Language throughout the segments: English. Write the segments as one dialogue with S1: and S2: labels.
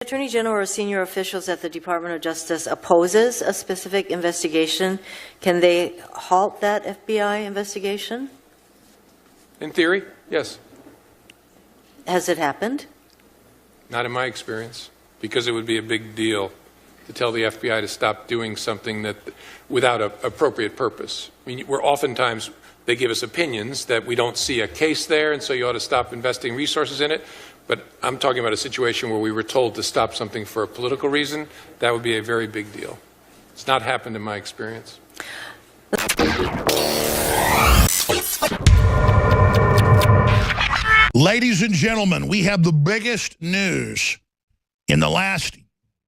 S1: Attorney General or senior officials at the Department of Justice opposes a specific investigation, can they halt that FBI investigation?
S2: In theory, yes.
S1: Has it happened?
S2: Not in my experience, because it would be a big deal to tell the FBI to stop doing something that without an appropriate purpose. I mean, oftentimes they give us opinions that we don't see a case there, and so you ought to stop investing resources in it. But I'm talking about a situation where we were told to stop something for a political reason. That would be a very big deal. It's not happened in my experience.
S3: Ladies and gentlemen, we have the biggest news in the last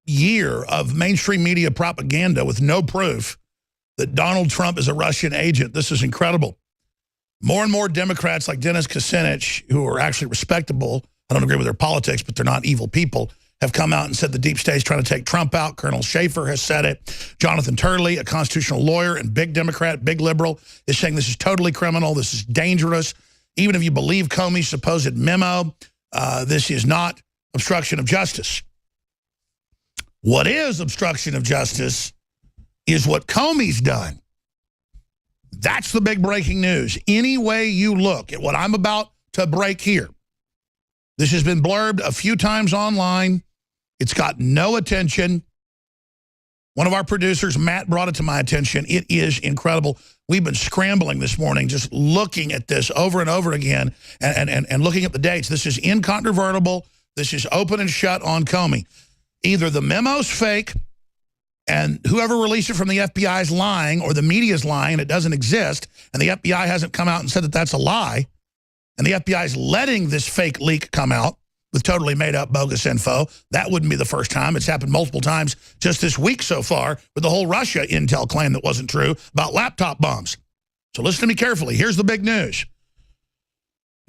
S3: year of mainstream media propaganda with no proof that Donald Trump is a Russian agent. This is incredible. More and more Democrats like Dennis Kucinich, who are actually respectable, I don't agree with their politics, but they're not evil people, have come out and said the deep state's trying to take Trump out. Colonel Schaefer has said it. Jonathan Turley, a constitutional lawyer and big Democrat, big liberal, is saying this is totally criminal. This is dangerous. Even if you believe Comey's supposed memo, this is not obstruction of justice. What is obstruction of justice is what Comey's done. That's the big breaking news. Any way you look at what I'm about to break here, this has been blurbed a few times online. It's got no attention. One of our producers, Matt, brought it to my attention. It is incredible. We've been scrambling this morning just looking at this over and over again and looking at the dates. This is incontrovertible. This is open and shut on Comey. Either the memo's fake and whoever released it from the FBI is lying, or the media's lying and it doesn't exist, and the FBI hasn't come out and said that that's a lie, and the FBI is letting this fake leak come out with totally made-up bogus info. That wouldn't be the first time. It's happened multiple times just this week so far with the whole Russia intel claim that wasn't true about laptop bombs. So listen to me carefully. Here's the big news.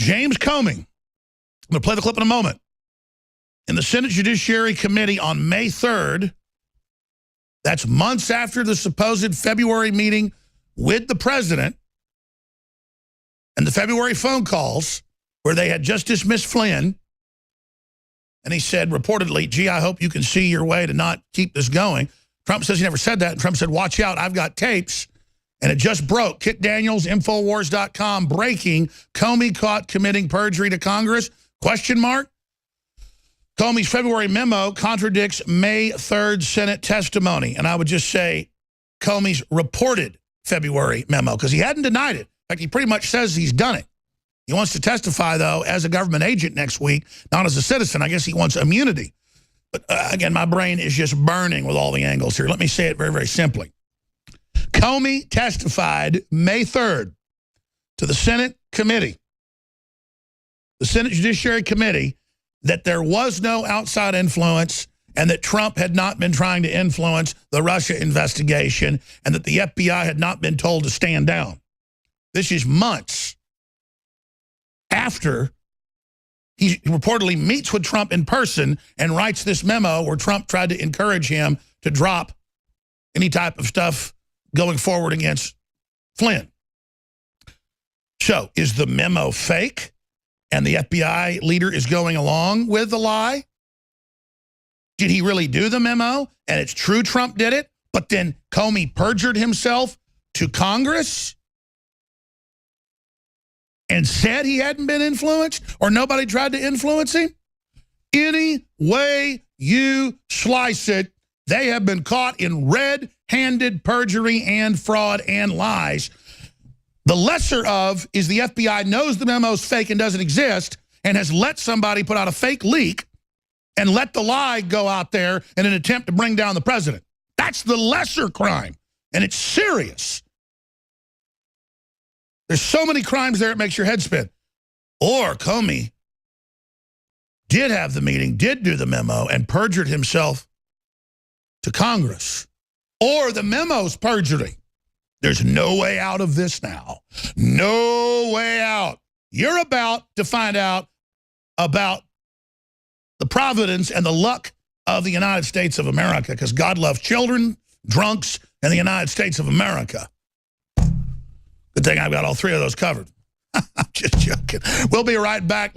S3: James Comey, I'm going to play the clip in a moment, in the Senate Judiciary Committee on May 3rd, that's months after the supposed February meeting with the president and the February phone calls where they had just dismissed Flynn. And he said, reportedly, gee, I hope you can see your way to not keep this going. Trump says he never said that. And Trump said, watch out, I've got tapes. And it just broke. Kit Daniels, Infowars.com, breaking. Comey caught committing perjury to Congress? Question mark. Comey's February memo contradicts May 3rd Senate testimony. And I would just say Comey's reported February memo, because he hadn't denied it. In fact, he pretty much says he's done it. He wants to testify, though, as a government agent next week, not as a citizen. I guess he wants immunity. But again, my brain is just burning with all the angles here. Let me say it very, very simply. Comey testified May 3rd to the Senate committee, the Senate Judiciary Committee, that there was no outside influence and that Trump had not been trying to influence the Russia investigation and that the FBI had not been told to stand down. This is months after he reportedly meets with Trump in person and writes this memo where Trump tried to encourage him to drop any type of stuff going forward against Flynn. So is the memo fake and the FBI leader is going along with the lie? Did he really do the memo and it's true Trump did it, but then Comey perjured himself to Congress and said he hadn't been influenced or nobody tried to influence him? Any way you slice it, they have been caught in red-handed perjury and fraud and lies. The lesser of is the FBI knows the memo's fake and doesn't exist and has let somebody put out a fake leak and let the lie go out there in an attempt to bring down the president. That's the lesser crime, and it's serious. There's so many crimes there it makes your head spin. Or Comey did have the meeting, did do the memo, and perjured himself to Congress. Or the memo's perjury. There's no way out of this now. No way out. You're about to find out about the providence and the luck of the United States of America, because God loves children, drunks, and the United States of America. Good thing I've got all three of those covered. I'm just joking. We'll be right back later.